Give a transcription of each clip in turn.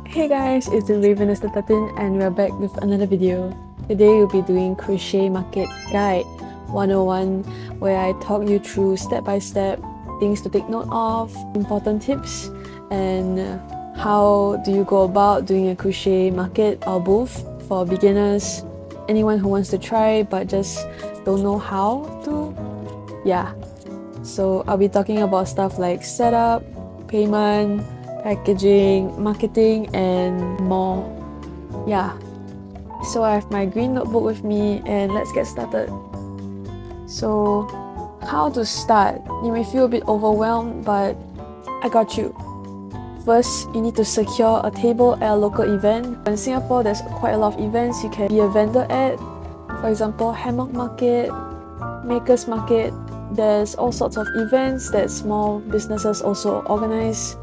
Hey guys, it's the ravenister13 and we're back with another video. Today we'll be doing Crochet Market Guide 101, where I talk you through step by step things to take note of, important tips, and how do you go about doing a crochet market or booth for beginners, anyone who wants to try but just don't know how to. Yeah, so I'll be talking about stuff like setup, payment, packaging, marketing, and more. Yeah, so I have my green notebook with me and let's get started. So how to start? You may feel a bit overwhelmed, but I got you. First, you need to secure a table at a local event. In Singapore, there's quite a lot of events you can be a vendor at. For example, hammock market, makers market. There's all sorts of events that small businesses also organize,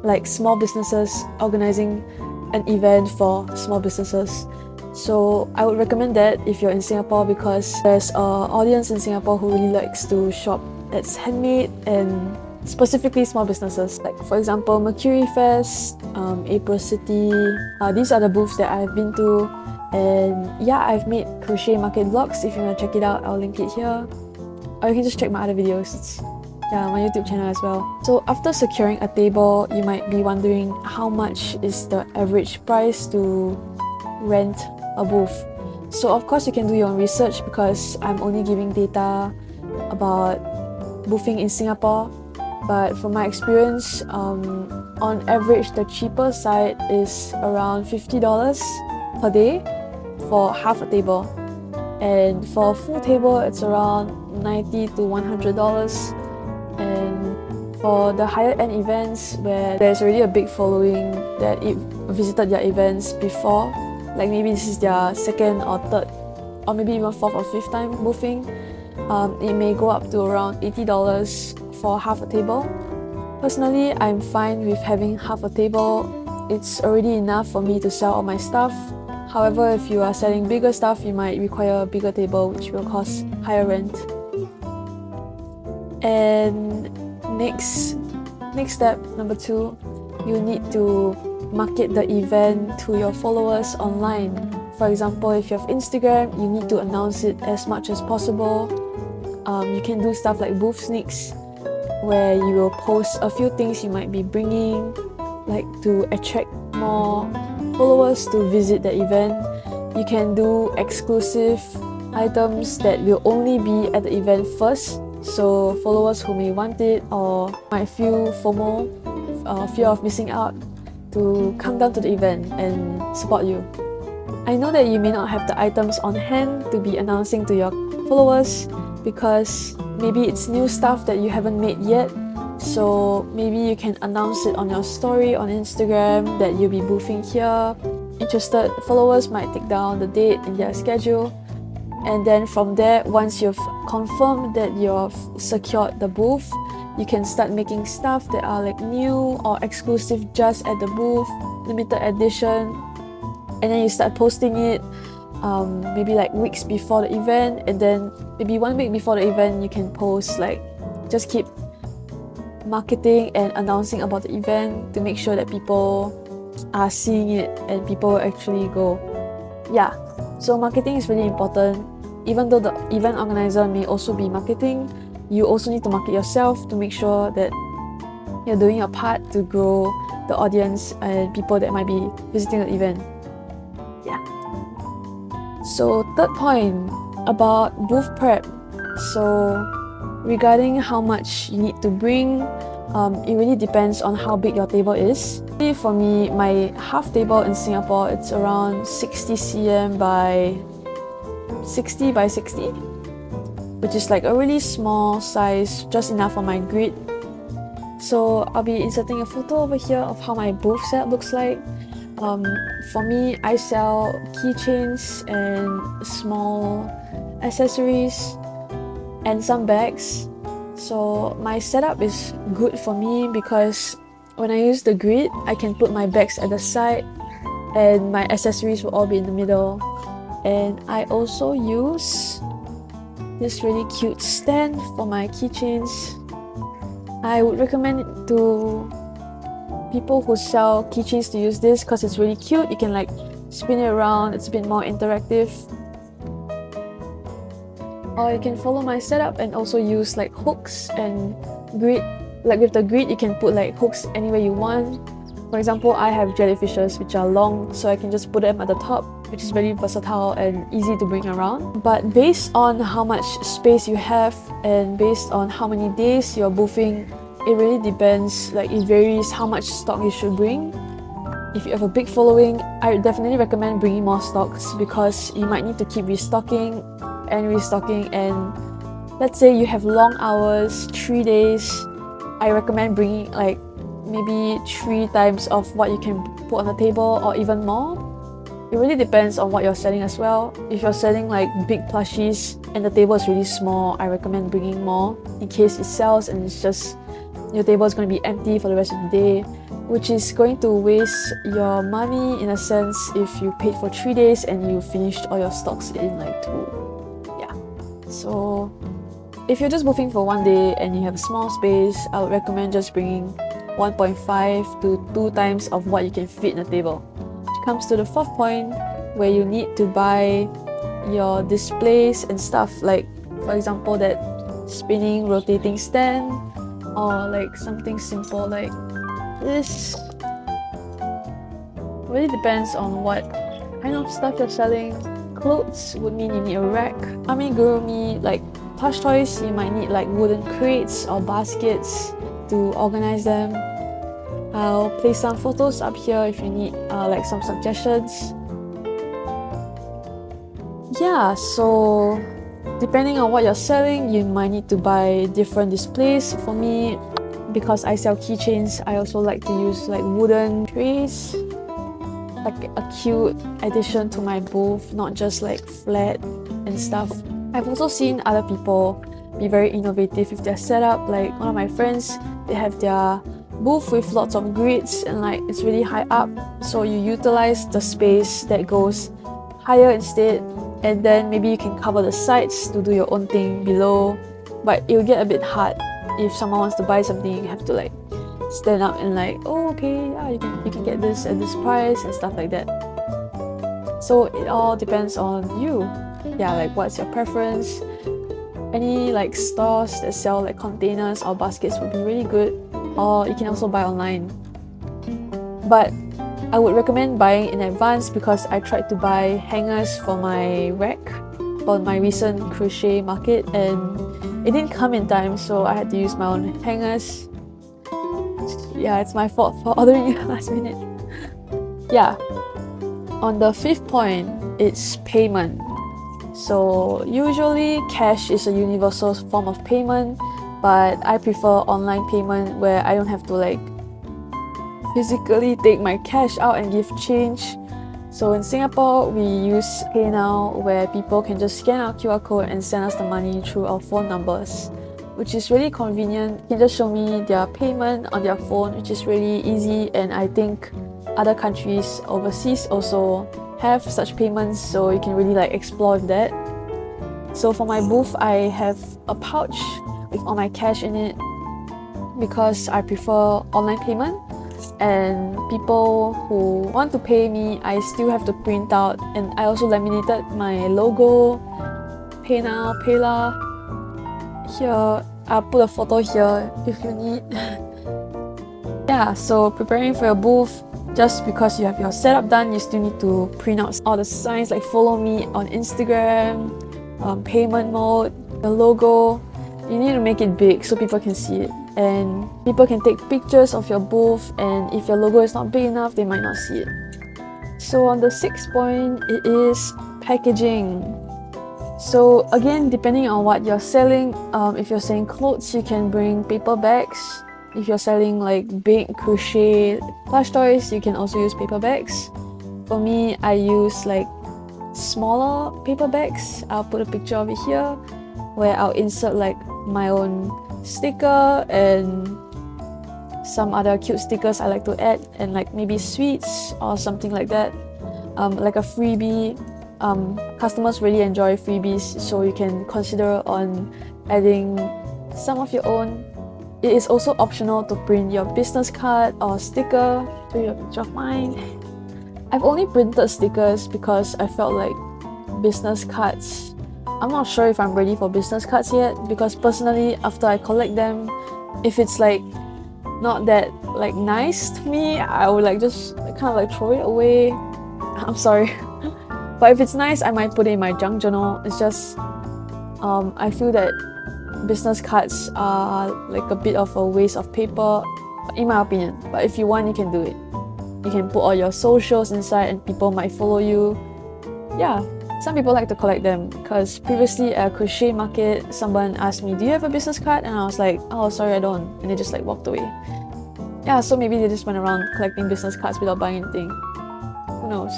like small businesses organizing an event for small businesses. So I would recommend that if you're in Singapore, because there's an audience in Singapore who really likes to shop that's handmade and specifically small businesses. Like for example, Mercury Fest, April City. These are the booths that I've been to, and yeah, I've made crochet market vlogs. If you want to check it out, I'll link it here, or you can just check my other videos. Yeah, my YouTube channel as well. So after securing a table, you might be wondering how much is the average price to rent a booth. So of course you can do your own research, because I'm only giving data about boothing in Singapore. But from my experience, on average the cheaper side is around $50 per day for half a table, and for a full table it's around $90 to $100. And for the higher end events where there's already a big following that visited their events before, like maybe this is their second or third or maybe even fourth or fifth time boothing, it may go up to around $80 for half a table. Personally, I'm fine with having half a table. It's already enough for me to sell all my stuff. However, if you are selling bigger stuff, you might require a bigger table, which will cost higher rent. And next step, number 2, you need to market the event to your followers online. For example, if you have Instagram, you need to announce it as much as possible. You can do stuff like booth sneaks, where you will post a few things you might be bringing, like to attract more followers to visit the event. You can do exclusive items that will only be at the event first, so followers who may want it or might feel FOMO, fear of missing out, to come down to the event and support you. I know that you may not have the items on hand to be announcing to your followers, because maybe it's new stuff that you haven't made yet. So maybe you can announce it on your story on Instagram that you'll be boothing here. Interested followers might take down the date in their schedule, and then from there, once you've confirmed that you've secured the booth, you can start making stuff that are like new or exclusive just at the booth, limited edition, and then you start posting it maybe like weeks before the event, and then maybe 1 week before the event you can post, like just keep marketing and announcing about the event to make sure that people are seeing it and people will actually go. Yeah, so marketing is really important. Even though the event organizer may also be marketing, you also need to market yourself to make sure that you're doing your part to grow the audience and people that might be visiting the event. Yeah. So third point about booth prep. So regarding how much you need to bring, it really depends on how big your table is. For me, my half table in Singapore, it's around 60 cm by 60 by 60, which is like a really small size, just enough for my grid. So I'll be inserting a photo over here of how my booth set looks like. For me, I sell keychains and small accessories and some bags. So my setup is good for me, because when I use the grid, I can put my bags at the side and my accessories will all be in the middle. And I also use this really cute stand for my keychains. I would recommend it to people who sell keychains to use this because it's really cute. You can like spin it around, it's a bit more interactive. Or you can follow my setup and also use like hooks and grid. Like with the grid, you can put like hooks anywhere you want. For example, I have jellyfishes which are long, so I can just put them at the top, which is very versatile and easy to bring around. But based on how much space you have and based on how many days you're boofing, it really depends. Like it varies how much stock you should bring. If you have a big following, I definitely recommend bringing more stocks because you might need to keep restocking and restocking. And let's say you have long hours, 3 days, I recommend bringing like maybe 3 times of what you can put on the table or even more. It really depends on what you're selling as well. If you're selling like big plushies and the table is really small, I recommend bringing more in case it sells and it's just your table is going to be empty for the rest of the day, which is going to waste your money in a sense if you paid for 3 days and you finished all your stocks in like 2. Yeah. So if you're just boofing for 1 day and you have a small space, I would recommend just bringing 1.5 to 2 times of what you can fit in a table. Which comes to the 4th point, where you need to buy your displays and stuff, like for example that spinning rotating stand, or like something simple like this. Really depends on what kind of stuff you're selling. Clothes would mean you need a rack. Amigurumi, like plush toys, you might need like wooden crates or baskets to organize them. I'll place some photos up here if you need like some suggestions. Yeah, so depending on what you're selling, you might need to buy different displays. For me, because I sell keychains, I also like to use like wooden trays, like a cute addition to my booth, not just like flat and stuff. I've also seen other people be very innovative with their setup. Like one of my friends, they have their booth with lots of grids and like it's really high up, so you utilize the space that goes higher instead, and then maybe you can cover the sides to do your own thing below. But it will get a bit hard if someone wants to buy something. You have to like stand up and like, oh okay, yeah, you can get this at this price and stuff like that. So it all depends on you. Yeah, like what's your preference. Any like stores that sell like containers or baskets would be really good, or you can also buy online. But I would recommend buying in advance because I tried to buy hangers for my rack for my recent crochet market and it didn't come in time, so I had to use my own hangers. Yeah, it's my fault for ordering it last minute. Yeah. On the 5th point, it's payment. So usually cash is a universal form of payment, but I prefer online payment where I don't have to like physically take my cash out and give change. So in Singapore, we use PayNow where people can just scan our QR code and send us the money through our phone numbers, which is really convenient. You can just show me their payment on their phone, which is really easy, and I think other countries overseas also have such payments, so you can really like explore that. So for my booth, I have a pouch with all my cash in it because I prefer online payment, and people who want to pay me, I still have to print out, and I also laminated my logo, PayNow, PayLah. Here, I'll put a photo here if you need. Yeah, so preparing for your booth, just because you have your setup done, you still need to print out all the signs like follow me on Instagram, payment mode, the logo. You need to make it big so people can see it, and people can take pictures of your booth, and if your logo is not big enough, they might not see it. So on the 6th point, it is packaging. So again, depending on what you're selling, if you're selling clothes, you can bring paper bags. If you're selling like big crochet plush toys, you can also use paper bags. For me, I use like smaller paper bags. I'll put a picture of it here, where I'll insert like my own sticker and some other cute stickers I like to add, and like maybe sweets or something like that, like a freebie. Customers really enjoy freebies, so you can consider on adding some of your own It is also optional to print your business card or sticker. Show you a picture of mine. I've only printed stickers because I felt like business cards, I'm not sure if I'm ready for business cards yet, because personally after I collect them, if it's like not that like nice to me, I would like just kind of like throw it away. I'm sorry. But if it's nice, I might put it in my junk journal. It's just I feel that business cards are like a bit of a waste of paper, in my opinion. But if you want, you can do it. You can put all your socials inside and people might follow you. Yeah, some people like to collect them, because previously at a crochet market, someone asked me, do you have a business card? And I was like, oh sorry, I don't. And they just like walked away. Yeah, so maybe they just went around collecting business cards without buying anything. Who knows?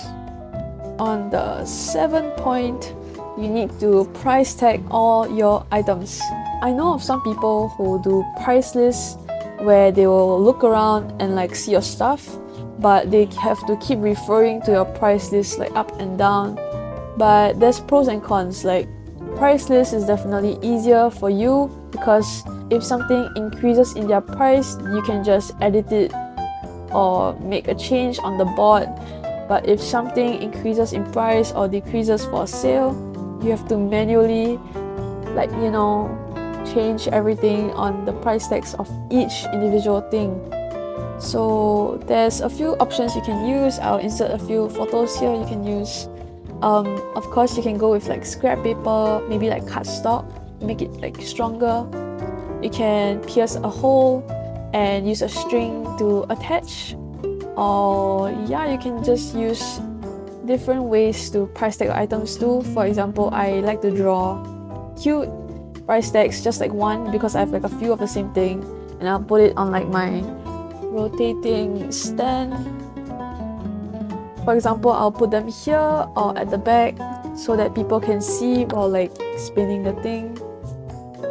On the 7th point, you need to price tag all your items. I know of some people who do price lists where they will look around and like see your stuff, but they have to keep referring to your price list like up and down. But there's pros and cons. Like, price list is definitely easier for you, because if something increases in their price, you can just edit it or make a change on the board. But if something increases in price or decreases for sale, you have to manually, like, you know, change everything on the price tags of each individual thing. So there's a few options you can use. I'll insert a few photos here you can use. Of course, you can go with like scrap paper, maybe like cardstock, make it like stronger. You can pierce a hole and use a string to attach. Or yeah, you can just use different ways to price tag items too. For example, I like to draw cute price tags, just like one, because I have like a few of the same thing, and I'll put it on like my rotating stand. For example, I'll put them here or at the back so that people can see while like spinning the thing.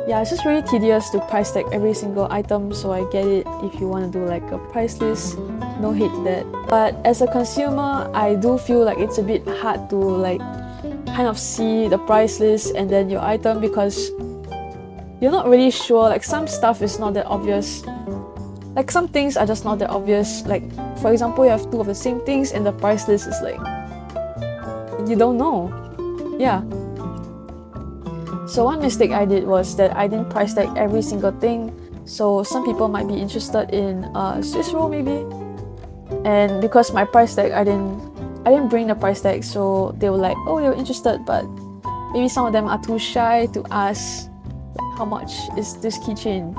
Yeah, it's just really tedious to price tag every single item, so I get it if you want to do like a price list. No hate to that. But as a consumer, I do feel like it's a bit hard to like kind of see the price list and then your item, because you're not really sure. Like, some stuff is not that obvious. Like, some things are just not that obvious. Like, for example, you have two of the same things and the price list is like, you don't know. Yeah. So one mistake I did was that I didn't price tag every single thing. So some people might be interested in Swiss roll maybe. And because my price tag, I didn't bring the price tag, so they were like, oh, they were interested, but maybe some of them are too shy to ask like, how much is this keychain.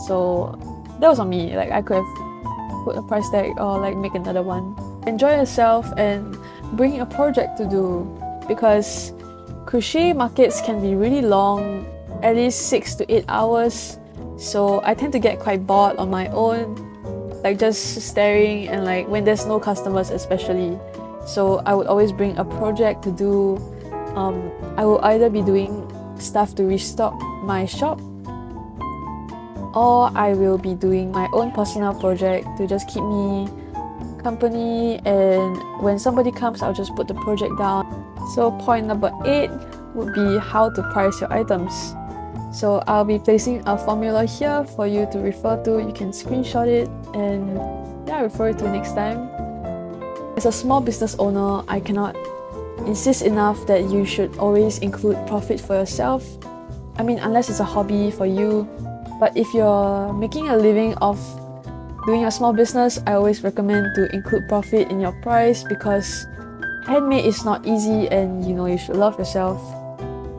So that was on me. Like, I could have put a price tag or like make another one. Enjoy yourself and bring a project to do, because crochet markets can be really long, at least 6 to 8 hours. So I tend to get quite bored on my own, like just staring, and like when there's no customers especially. So I would always bring a project to do. I will either be doing stuff to restock my shop, or I will be doing my own personal project to just keep me company, and when somebody comes, I'll just put the project down. So point number 8 would be how to price your items. So I'll be placing a formula here for you to refer to. You can screenshot it and yeah, refer to next time. As a small business owner, I cannot insist enough that you should always include profit for yourself. I mean, unless it's a hobby for you. But if you're making a living of doing a small business, I always recommend to include profit in your price, because handmade is not easy, and you know, you should love yourself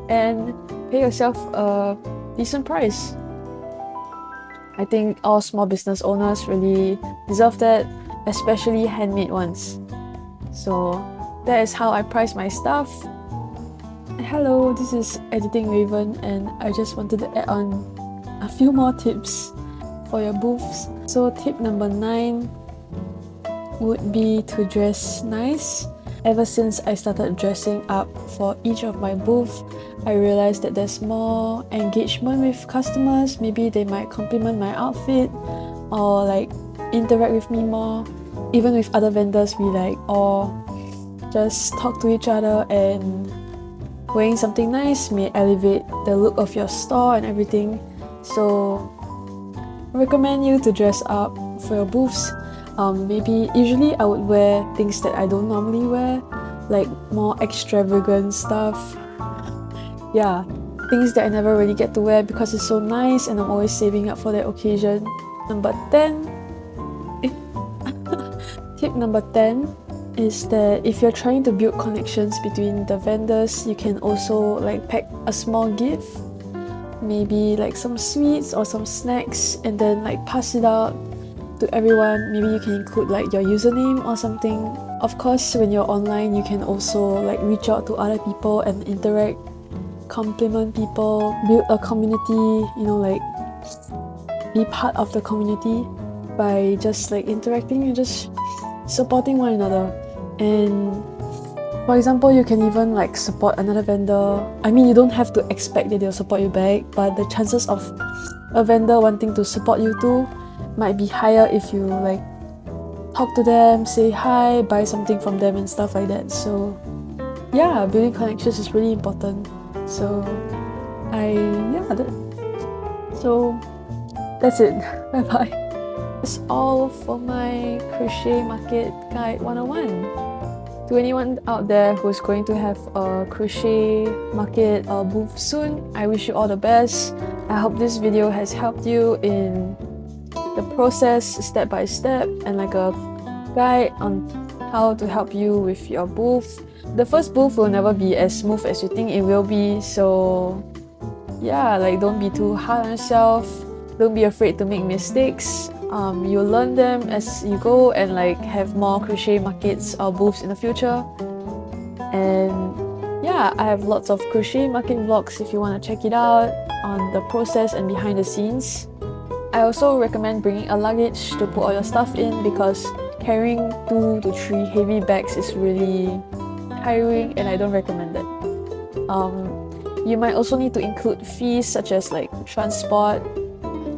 and pay yourself a decent price. I think all small business owners really deserve that, especially handmade ones. So that is how I price my stuff. Hello, this is Editing Raven, and I just wanted to add on a few more tips for your booths. So tip number 9 would be to dress nice. Ever since I started dressing up for each of my booths, I realized that there's more engagement with customers. Maybe they might compliment my outfit or like interact with me more. Even with other vendors, we like or just talk to each other, and wearing something nice may elevate the look of your store and everything. So recommend you to dress up for your booths. Maybe usually I would wear things that I don't normally wear, like more extravagant stuff. Yeah, things that I never really get to wear because it's so nice and I'm always saving up for that occasion. Number 10. Tip number 10 is that if you're trying to build connections between the vendors, you can also like pack a small gift, maybe like some sweets or some snacks, and then like pass it out to everyone. Maybe you can include like your username or something. Of course, when you're online, you can also like reach out to other people and interact, compliment people, build a community, like be part of the community by just like interacting and just supporting one another. And for example, you can even like support another vendor. I mean, you don't have to expect that they'll support you back, but the chances of a vendor wanting to support you too might be higher if you like talk to them, say hi, buy something from them and stuff like that. So yeah, building connections is really important. So that's it. Bye bye. That's all for my crochet market guide 101. To anyone out there who's going to have a crochet market or booth soon, I wish you all the best. I hope this video has helped you in the process step by step and like a guide on how to help you with your booth. The first booth will never be as smooth as you think it will be, so yeah, like don't be too hard on yourself. Don't be afraid to make mistakes. You'll learn them as you go and like have more crochet markets or booths in the future. And yeah, I have lots of crochet market vlogs if you want to check it out on the process and behind the scenes. I also recommend bringing a luggage to put all your stuff in because carrying 2 to 3 heavy bags is really tiring and I don't recommend it. You might also need to include fees such as like transport.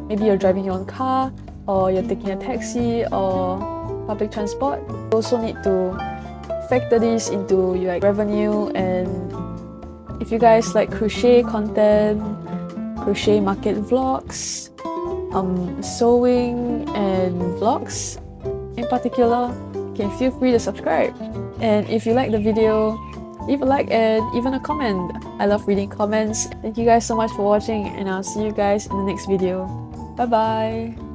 Maybe you're driving your own car or you're taking a taxi or public transport. You also need to factor this into your revenue. And if you guys like crochet content, crochet market vlogs, sewing and vlogs in particular, you can feel free to subscribe. And if you like the video, leave a like and even a comment. I love reading comments. Thank you guys so much for watching and I'll see you guys in the next video. Bye bye!